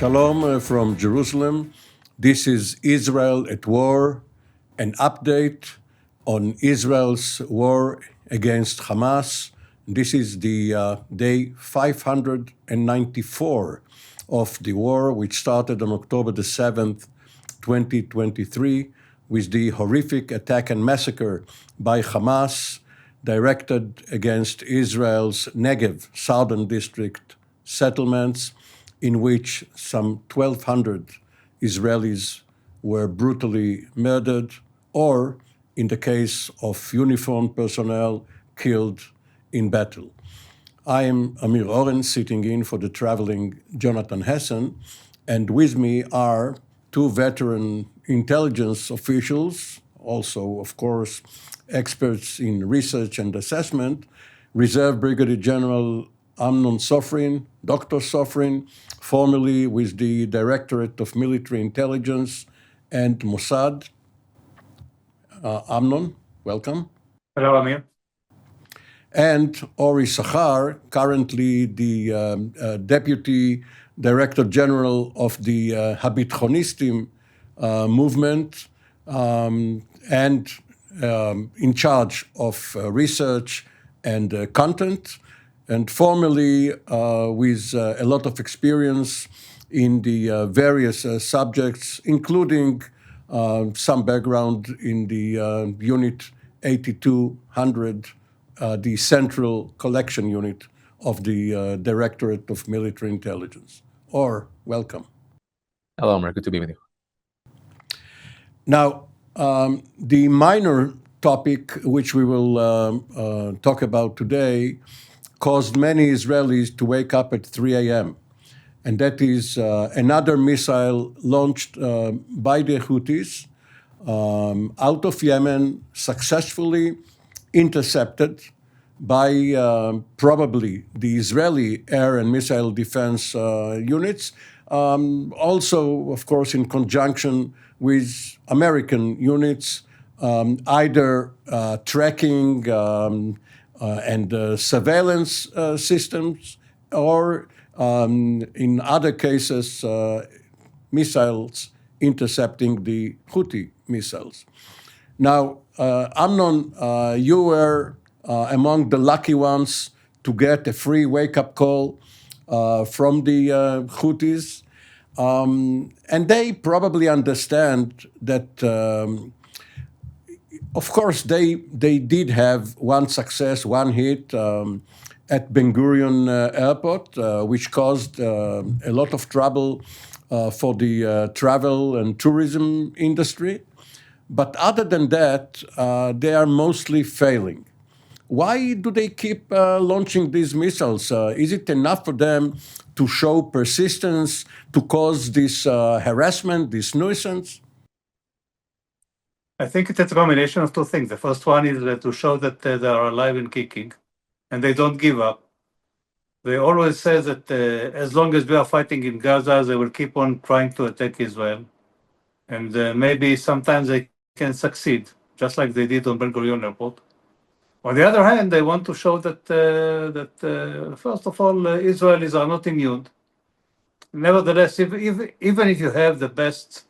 Shalom from Jerusalem. This is Israel at War, an update on Israel's war against Hamas. This is the day 594 of the war, which started on October the 7th, 2023, with the horrific attack and massacre by Hamas directed against Israel's Negev southern district settlements, in which some 1,200 Israelis were brutally murdered, or, in the case of uniformed personnel, killed in battle. I am Amir Oren, sitting in for the traveling Jonathan Hessen, and with me are two veteran intelligence officials, also, of course, experts in research and assessment, Reserve Brigadier General Amnon Sofrin, Dr. Sofrin, formerly with the Directorate of Military Intelligence and Mossad. Amnon, welcome. Hello, Amir. And Ori Sachar, currently the Deputy Director General of the Habitchonistim movement and in charge of research and content, and formerly with a lot of experience in the various subjects, including some background in the Unit 8200, the Central Collection Unit of the Directorate of Military Intelligence. Or, welcome. Hello, Mark. Good to be with you. Now, the minor topic which we will talk about today caused many Israelis to wake up at 3 a.m., and that is another missile launched by the Houthis out of Yemen, successfully intercepted by probably the Israeli air and missile defense units, also, of course, in conjunction with American units, either tracking and surveillance systems, or in other cases, missiles intercepting the Houthi missiles. Now, Amnon, you were among the lucky ones to get a free wake-up call from the Houthis, and they probably understand that of course, they did have one success, one hit at Ben Gurion Airport, which caused a lot of trouble for the travel and tourism industry. But other than that, they are mostly failing. Why do they keep launching these missiles? Is it enough for them to show persistence, to cause this harassment, this nuisance? I think it's a combination of two things. The first one is to show that they are alive and kicking, and they don't give up. They always say that as long as we are fighting in Gaza, they will keep on trying to attack Israel. And maybe sometimes they can succeed, just like they did on Ben Gurion Airport. On the other hand, they want to show that, first of all, Israelis are not immune. Nevertheless, even if you have the best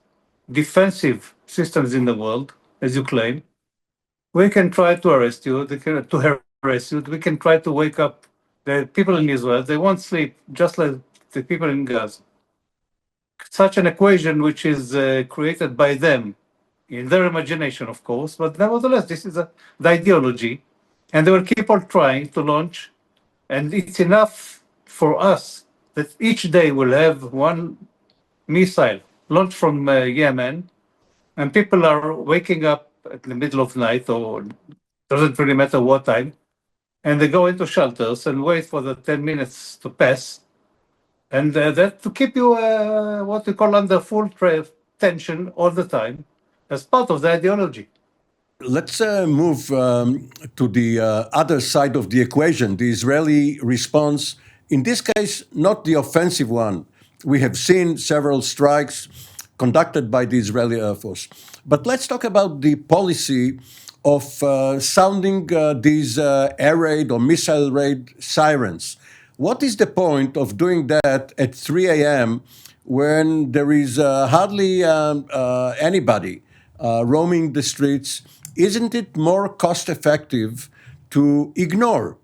defensive systems in the world, as you claim, we can try to arrest you, to harass you, we can try to wake up the people in Israel. They won't sleep, just like the people in Gaza. Such an equation which is created by them, in their imagination, of course, but nevertheless, this is the ideology, and they will keep on trying to launch, and it's enough for us that each day we'll have one missile launched from Yemen, and people are waking up at the middle of the night, or doesn't really matter what time, and they go into shelters and wait for the 10 minutes to pass, and that to keep you what we call under full tension all the time, as part of the ideology. Let's move to the other side of the equation, the Israeli response. In this case, not the offensive one. We have seen several strikes conducted by the Israeli Air Force. But let's talk about the policy of sounding these air raid or missile raid sirens. What is the point of doing that at 3 a.m. when there is hardly anybody roaming the streets, isn't it more cost effective to ignore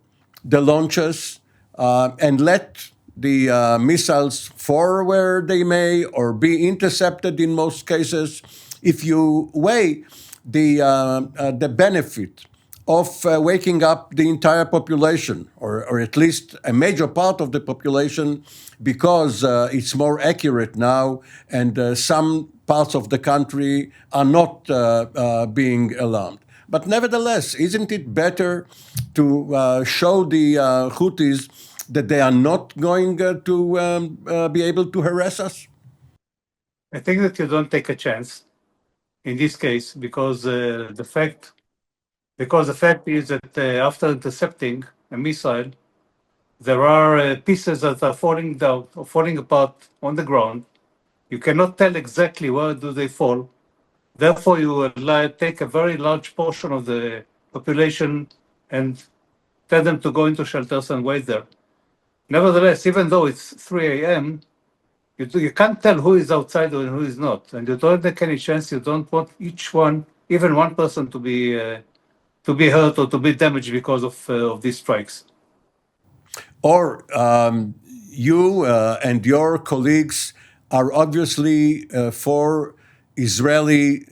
the launches and let the missiles fall where they may or be intercepted in most cases? If you weigh the benefit of waking up the entire population, or at least a major part of the population, because it's more accurate now, and some parts of the country are not being alarmed. But nevertheless, isn't it better to show the Houthis that they are not going to be able to harass us? I think that you don't take a chance in this case because the fact is that after intercepting a missile, there are pieces that are falling down or falling apart on the ground. You cannot tell exactly where do they fall. Therefore, you will take a very large portion of the population and tell them to go into shelters and wait there. Nevertheless, even though it's 3 a.m., you can't tell who is outside and who is not. And you don't take any chance. You don't want each one, even one person, to be hurt or to be damaged because of these strikes. Or you and your colleagues are obviously for Israeli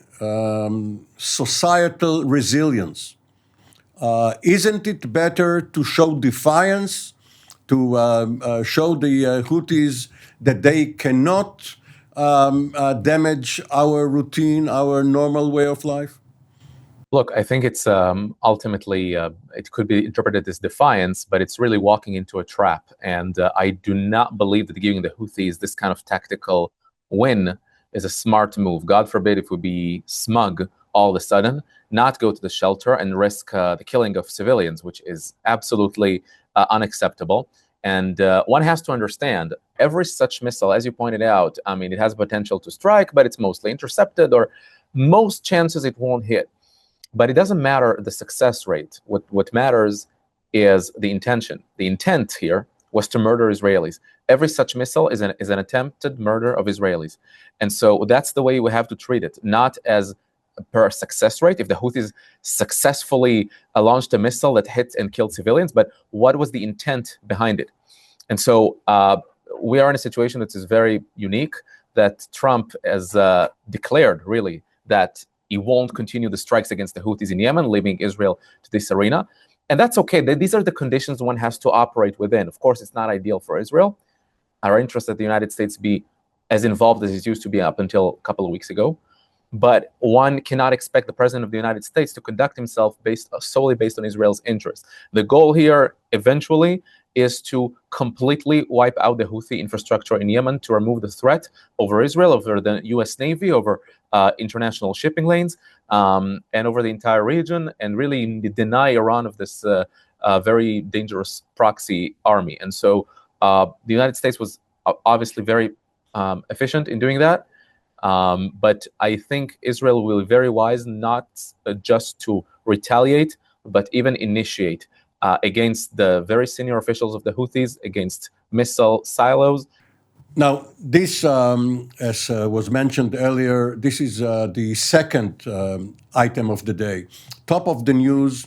societal resilience. Isn't it better to show defiance, to show the Houthis that they cannot damage our routine, our normal way of life? Look, I think it's ultimately, it could be interpreted as defiance, but it's really walking into a trap. And I do not believe that giving the Houthis this kind of tactical win is a smart move. God forbid if we be smug all of a sudden, not go to the shelter and risk the killing of civilians, which is absolutely unacceptable. And one has to understand every such missile, as you pointed out, I mean, it has potential to strike, but it's mostly intercepted, or most chances it won't hit. But it doesn't matter the success rate. What matters is the intention. The intent here was to murder Israelis. Every such missile is an attempted murder of Israelis. And so that's the way we have to treat it, not as per success rate, if the Houthis successfully launched a missile that hit and killed civilians, but what was the intent behind it? And so we are in a situation that is very unique, that Trump has declared, really, that he won't continue the strikes against the Houthis in Yemen, leaving Israel to this arena. And that's okay. These are the conditions one has to operate within. Of course, it's not ideal for Israel. Our interest that the United States be as involved as it used to be up until a couple of weeks ago. But one cannot expect the President of the United States to conduct himself solely based on Israel's interests. The goal here, eventually, is to completely wipe out the Houthi infrastructure in Yemen, to remove the threat over Israel, over the U.S. Navy, over international shipping lanes, and over the entire region, and really deny Iran of this very dangerous proxy army. And so the United States was obviously very efficient in doing that. But I think Israel will be very wise not just to retaliate, but even initiate against the very senior officials of the Houthis, against missile silos. Now, this, as was mentioned earlier, this is the second item of the day. Top of the news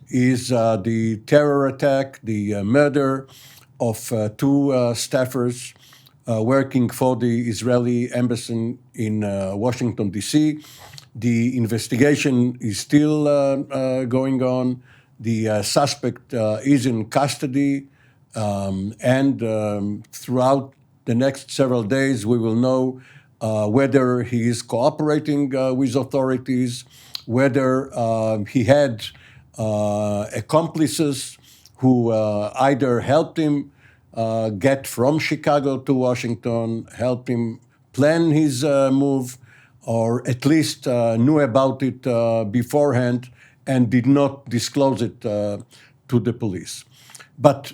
is the terror attack, the murder of two staffers working for the Israeli embassy in Washington, D.C. The investigation is still going on. The suspect is in custody, and throughout the next several days, we will know whether he is cooperating with authorities, whether he had accomplices who either helped him get from Chicago to Washington, helped him plan his move, or at least knew about it beforehand and did not disclose it to the police. But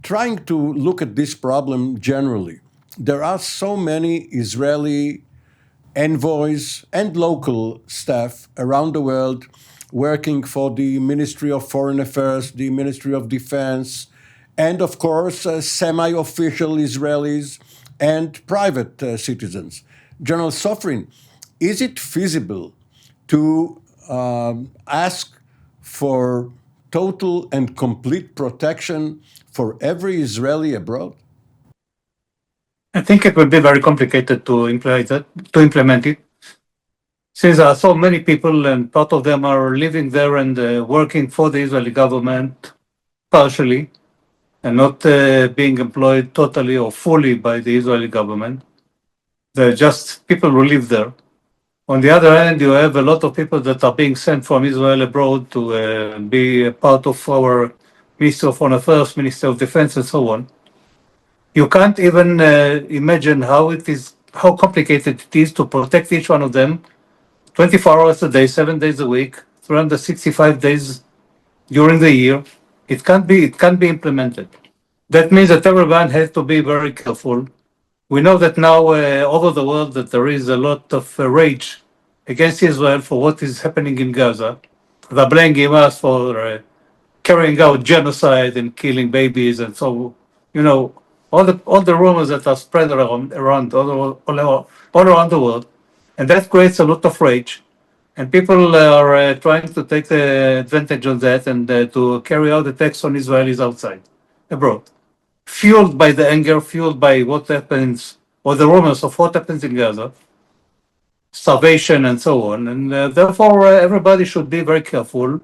trying to look at this problem generally, there are so many Israeli envoys and local staff around the world working for the Ministry of Foreign Affairs, the Ministry of Defense, and of course, semi-official Israelis and private citizens. General Sofrin, is it feasible to ask for total and complete protection for every Israeli abroad? I think it will be very complicated to implement it, since there are so many people and part of them are living there and working for the Israeli government partially and not being employed totally or fully by the Israeli government. They're just people who live there. On the other hand, you have a lot of people that are being sent from Israel abroad to be a part of our Ministry of Foreign Affairs, Ministry of Defense, and so on. You can't even imagine how complicated it is to protect each one of them 24 hours a day, 7 days a week, 365 days during the year. It can't be implemented. That means that everyone has to be very careful. We know that now over the world that there is a lot of rage against Israel for what is happening in Gaza. They're blaming us for carrying out genocide and killing babies, and so all the rumors that are spread around all around the world, and that creates a lot of rage, and people are trying to take the advantage of that and to carry out attacks on Israelis outside, abroad, fueled by the anger, fueled by what happens or the rumors of what happens in Gaza, starvation and so on, and therefore everybody should be very careful.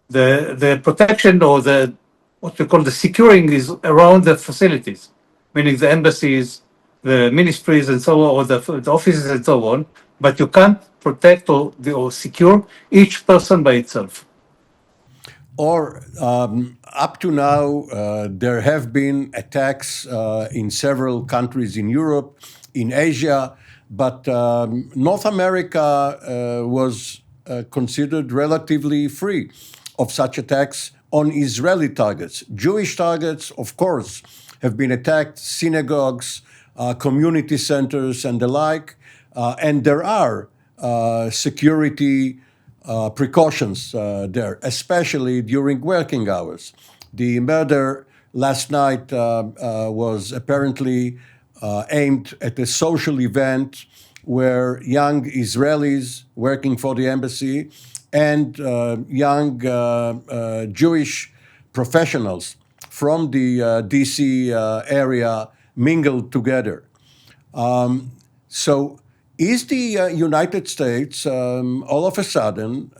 The protection or the what we call the securing is around the facilities, meaning the embassies, the ministries, and so on, or the offices and so on. But you can't protect or secure each person by itself. Or up to now, there have been attacks in several countries in Europe, in Asia, but North America was considered relatively free of such attacks on Israeli targets. Jewish targets, of course, have been attacked, synagogues, community centers, and the like, and there are security precautions there, especially during working hours. The murder last night was apparently aimed at a social event where young Israelis working for the embassy and young Jewish professionals from the DC area mingled together. So is the United States all of a sudden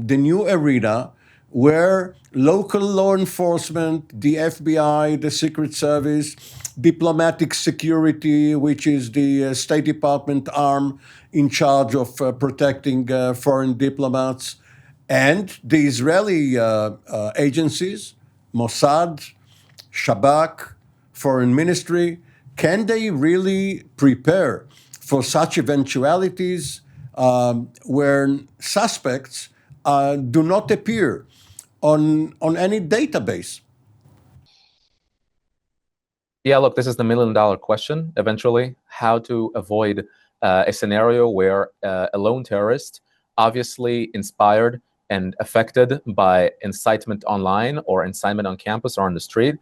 the new arena where local law enforcement, the FBI, the Secret Service, diplomatic security, which is the State Department arm in charge of protecting foreign diplomats, and the Israeli agencies, Mossad, Shabak, Foreign Ministry, can they really prepare for such eventualities where suspects do not appear on any database? Yeah, look, this is the million-dollar question, eventually, how to avoid a scenario where a lone terrorist, obviously inspired and affected by incitement online or incitement on campus or on the street,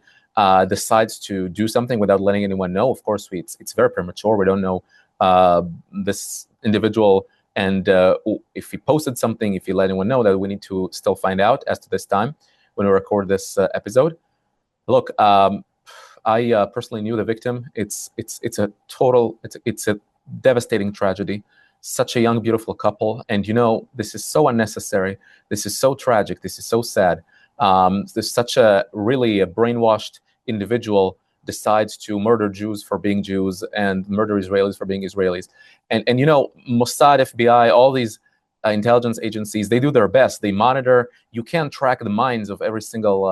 decides to do something without letting anyone know. Of course, it's very premature. We don't know this individual, and if he posted something, if he let anyone know, that we need to still find out as to this time when we record this episode. Look, I personally knew the victim. It's a devastating tragedy. Such a young, beautiful couple, and this is so unnecessary. This is so tragic. This is so sad. There's such a brainwashed individual decides to murder Jews for being Jews and murder Israelis for being Israelis. And Mossad, FBI, all these intelligence agencies, they do their best. They monitor. You can't track the minds of every single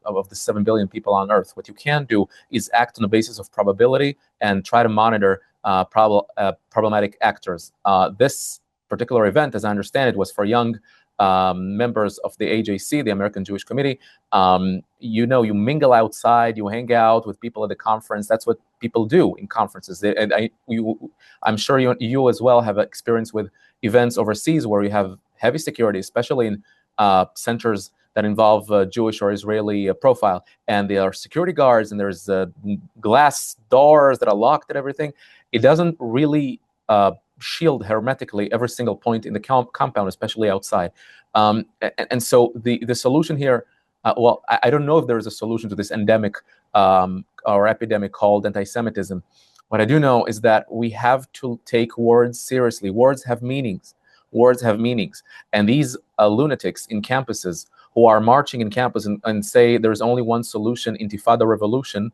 of the 7 billion people on Earth. What you can do is act on the basis of probability and try to monitor problematic actors. This particular event, as I understand it, was for young members of the AJC, the American Jewish Committee. You mingle outside, you hang out with people at the conference. That's what people do in conferences. I'm sure you as well have experience with events overseas where you have heavy security, especially in centers that involve Jewish or Israeli profile, and there are security guards, and there's glass doors that are locked and everything, it doesn't really shield hermetically every single point in the compound, especially outside. And so the solution here, well, I don't know if there is a solution to this endemic or epidemic called anti-Semitism. What I do know is that we have to take words seriously. Words have meanings. Words have meanings. And these lunatics in campuses who are marching in campus and say there's only one solution, Intifada revolution,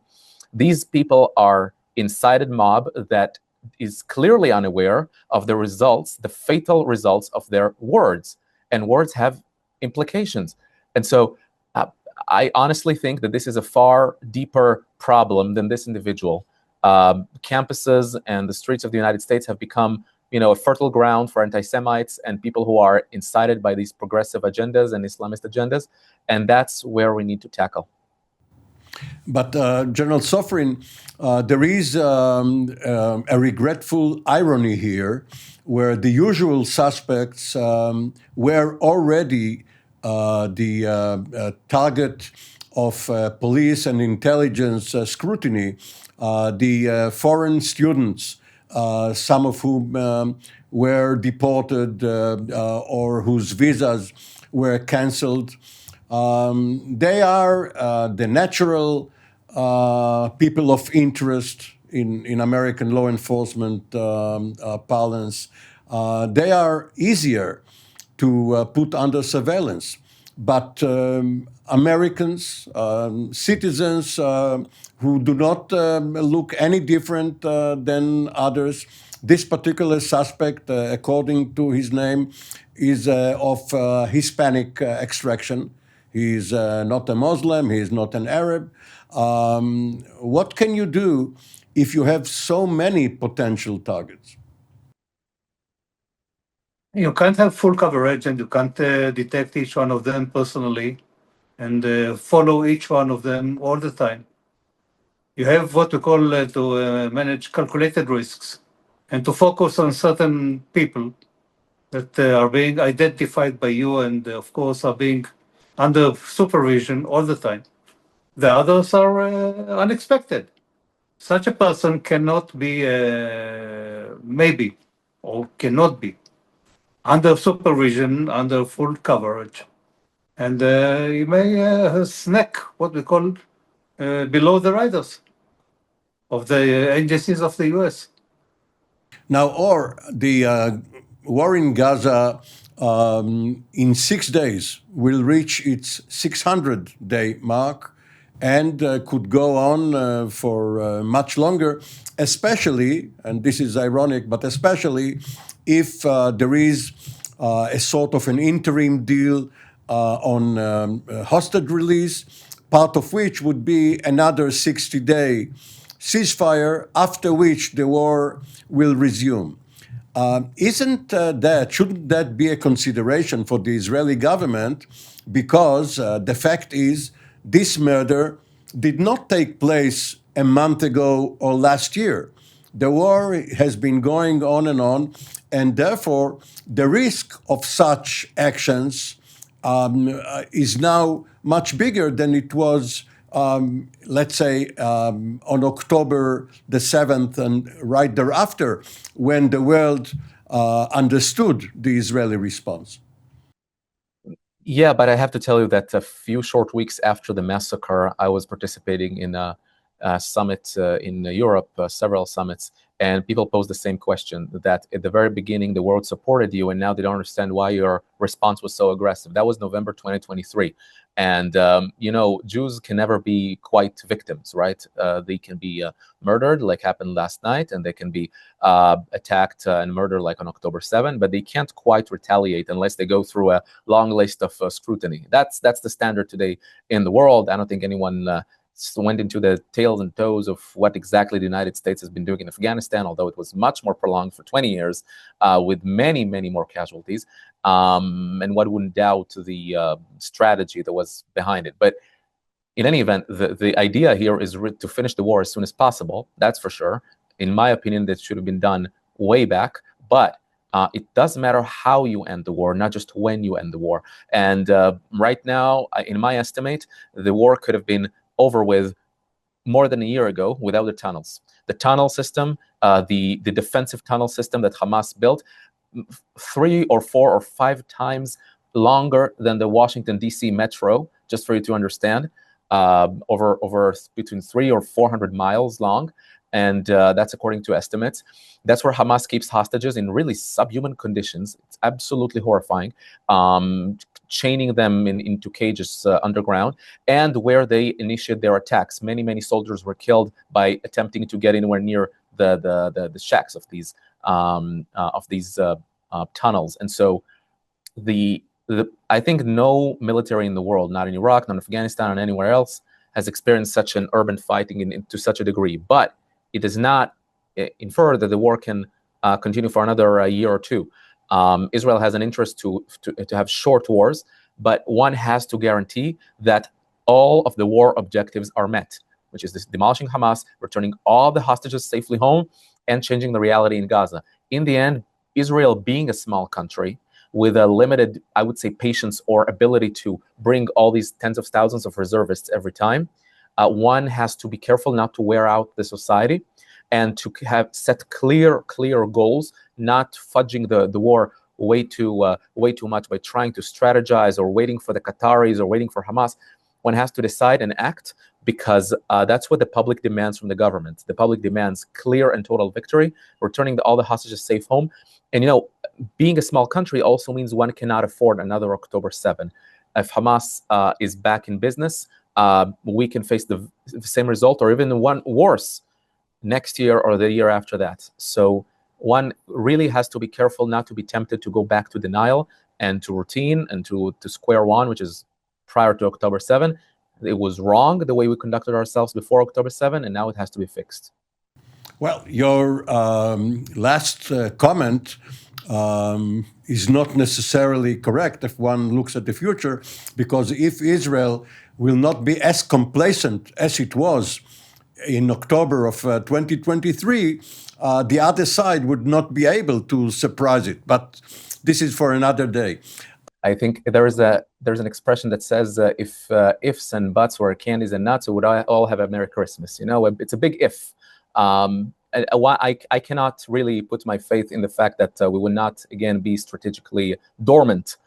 these people are incited mob that is clearly unaware of the results, the fatal results of their words. And words have implications. And so I honestly think that this is a far deeper problem than this individual. Campuses and the streets of the United States have become, a fertile ground for anti-Semites and people who are incited by these progressive agendas and Islamist agendas, and that's where we need to tackle. But General Sofrin, there is a regretful irony here, where the usual suspects were already the target of police and intelligence scrutiny. The foreign students, some of whom were deported or whose visas were canceled, they are the natural people of interest in American law enforcement parlance. They are easier to put under surveillance. But Americans, citizens who do not look any different than others, this particular suspect, according to his name, is of Hispanic extraction. He's not a Muslim, he's not an Arab. What can you do if you have so many potential targets? You can't have full coverage, and you can't detect each one of them personally and follow each one of them all the time. You have what we call to manage calculated risks and to focus on certain people that are being identified by you and, of course, are being under supervision all the time. The others are unexpected. Such a person cannot be, maybe, or cannot be, under supervision, under full coverage. And you may snack what we call below the radars of the agencies of the US. Now, the war in Gaza in 6 days will reach its 600-day mark and could go on for much longer, especially, and this is ironic, but especially if there is a sort of an interim deal on hostage release, part of which would be another 60-day ceasefire, after which the war will resume. Shouldn't that be a consideration for the Israeli government? Because the fact is, this murder did not take place a month ago or last year. The war has been going on, and therefore the risk of such actions is now much bigger than it was, let's say, on October the 7th and right thereafter, when the world understood the Israeli response. Yeah, but I have to tell you that a few short weeks after the massacre, I was participating in a summit in Europe, several summits, and people posed the same question, that at the very beginning the world supported you and now they don't understand why your response was so aggressive. That was November 2023. And, Jews can never be quite victims, right? They can be murdered like happened last night, and they can be attacked and murdered like on October 7th, but they can't quite retaliate unless they go through a long list of scrutiny. That's the standard today in the world. I don't think anyone went into the tails and toes of what exactly the United States has been doing in Afghanistan, although it was much more prolonged for 20 years with many, many more casualties. And one wouldn't doubt the strategy that was behind it. But in any event, the idea here is to finish the war as soon as possible. That's for sure. In my opinion, that should have been done way back. But It does matter how you end the war, not just when you end the war. And right now, in my estimate, the war could have been over with more than a year ago without the tunnels. The tunnel system, the defensive tunnel system that Hamas built, 3 or 4 or 5 times longer than the Washington, D.C. metro, just for you to understand, over between 300 or 400 miles long. And that's according to estimates. That's where Hamas keeps hostages in really subhuman conditions. It's absolutely horrifying. Chaining them into cages underground, and where they initiate their attacks. Many soldiers were killed by attempting to get anywhere near the shacks of these tunnels. And so I think no military in the world, not in Iraq, not in Afghanistan, or anywhere else, has experienced such an urban fighting to such a degree. But it does not infer that the war can continue for another year or two. Israel has an interest to have short wars, but one has to guarantee that all of the war objectives are met, which is this demolishing Hamas, returning all the hostages safely home, and changing the reality in Gaza. In the end, Israel, being a small country with a limited, I would say, patience or ability to bring all these tens of thousands of reservists every time, one has to be careful not to wear out the society, and to have set clear goals, not fudging the war way too much by trying to strategize or waiting for the Qataris or waiting for Hamas. One has to decide and act, because that's what the public demands from the government. The public demands clear and total victory, returning all the hostages safe home. And being a small country also means one cannot afford another October 7. If Hamas is back in business, we can face the same result, or even one worse, next year or the year after that. So one really has to be careful not to be tempted to go back to denial and to routine and to square one, which is prior to October 7. It was wrong the way we conducted ourselves before October 7, and now it has to be fixed. Well, your last comment is not necessarily correct if one looks at the future, because if Israel will not be as complacent as it was in October of 2023, the other side would not be able to surprise it. But this is for another day. I think there's an expression that says if ifs and buts were candies and nuts, we would all have a Merry Christmas. It's a big if. I cannot really put my faith in the fact that we will not again be strategically dormant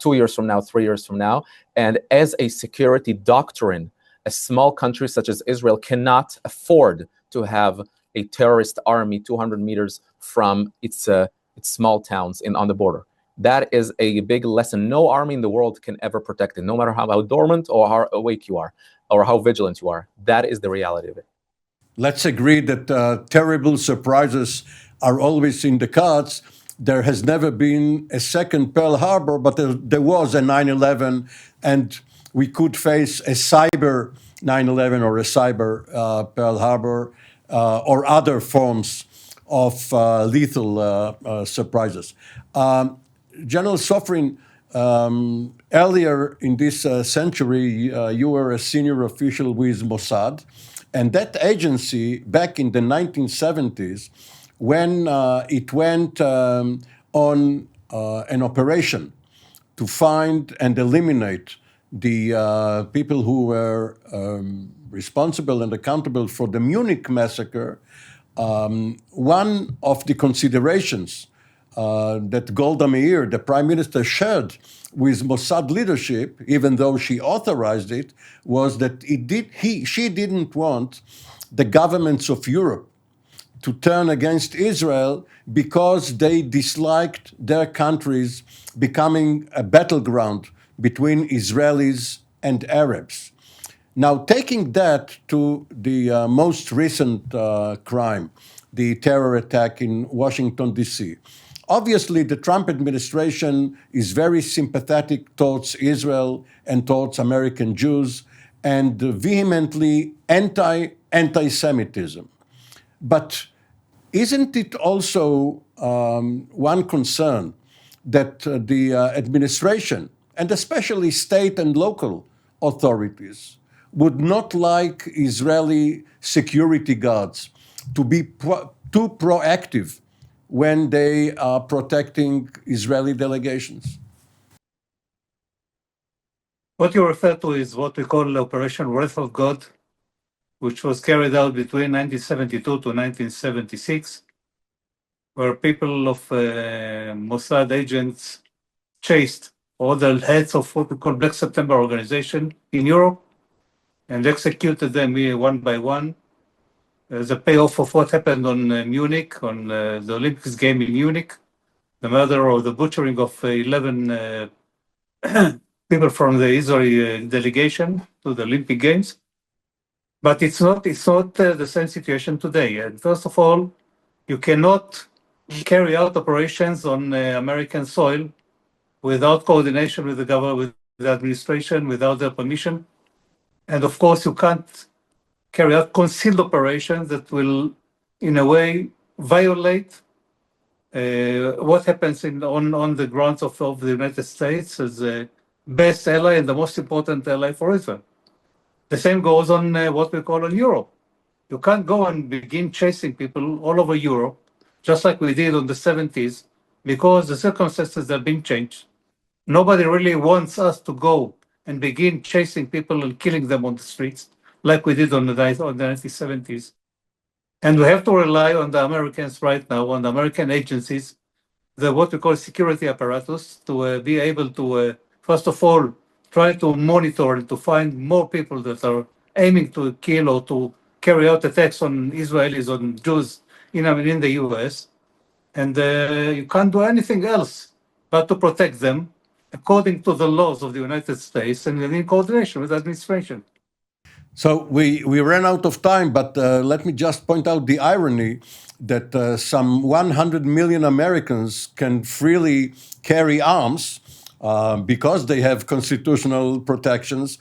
2 years from now, 3 years from now. And as a security doctrine, a small country such as Israel cannot afford to have a terrorist army 200 meters from its small towns on the border. That is a big lesson. No army in the world can ever protect it, no matter how dormant or how awake you are or how vigilant you are. That is the reality of it. Let's agree that terrible surprises are always in the cards. There has never been a second Pearl Harbor, but there was a 9/11, and we could face a cyber 9/11 or a cyber Pearl Harbor or other forms of lethal surprises. General Sofrin, earlier in this century, you were a senior official with Mossad, and that agency, back in the 1970s, when it went on an operation to find and eliminate the people who were responsible and accountable for the Munich massacre, one of the considerations that Golda Meir, the prime minister, shared with Mossad leadership, even though she authorized it, was that she didn't want the governments of Europe to turn against Israel because they disliked their countries becoming a battleground between Israelis and Arabs. Now, taking that to the most recent crime, the terror attack in Washington, D.C., obviously the Trump administration is very sympathetic towards Israel and towards American Jews and vehemently anti-Semitism. But isn't it also one concern that the administration, and especially state and local authorities, would not like Israeli security guards to be too proactive when they are protecting Israeli delegations? What you refer to is what we call Operation Wrath of God, which was carried out between 1972 to 1976, where people of Mossad agents chased all the heads of what we call Black September organization in Europe and executed them one by one. The payoff of what happened on Munich, on the Olympics game in Munich, the murder or the butchering of 11 people from the Israeli delegation to the Olympic Games. But it's not the same situation today. And first of all, you cannot carry out operations on American soil without coordination with the government, with the administration, without their permission. And of course, you can't carry out concealed operations that will, in a way, violate what happens on the grounds of the United States as the best ally and the most important ally for Israel. The same goes on what we call on Europe. You can't go and begin chasing people all over Europe, just like we did on the 70s, because the circumstances have been changed. Nobody really wants us to go and begin chasing people and killing them on the streets, like we did on the 1970s. And we have to rely on the Americans right now, on the American agencies, the what we call security apparatus, to be able to, first of all, try to monitor and to find more people that are aiming to kill or to carry out attacks on Israelis, on Jews in the US. And you can't do anything else but to protect them according to the laws of the United States and in coordination with the administration. So we ran out of time, but let me just point out the irony that some 100 million Americans can freely carry arms because they have constitutional protections.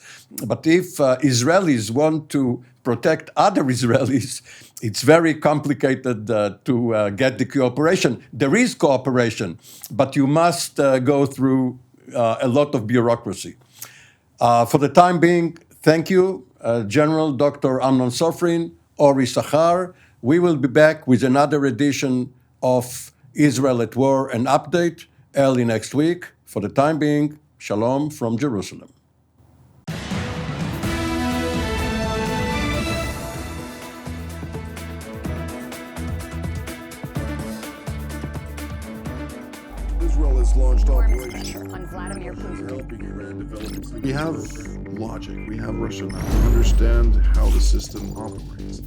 But if Israelis want to protect other Israelis, it's very complicated to get the cooperation. There is cooperation, but you must go through a lot of bureaucracy. For the time being, thank you, General Dr. Amnon Sofrin, Ori Sachar. We will be back with another edition of Israel at War, an update early next week. For the time being, shalom from Jerusalem. Israel has launched operations on Vladimir Putin. helping Iran develop. We have logic, we have rationale, we understand how the system operates.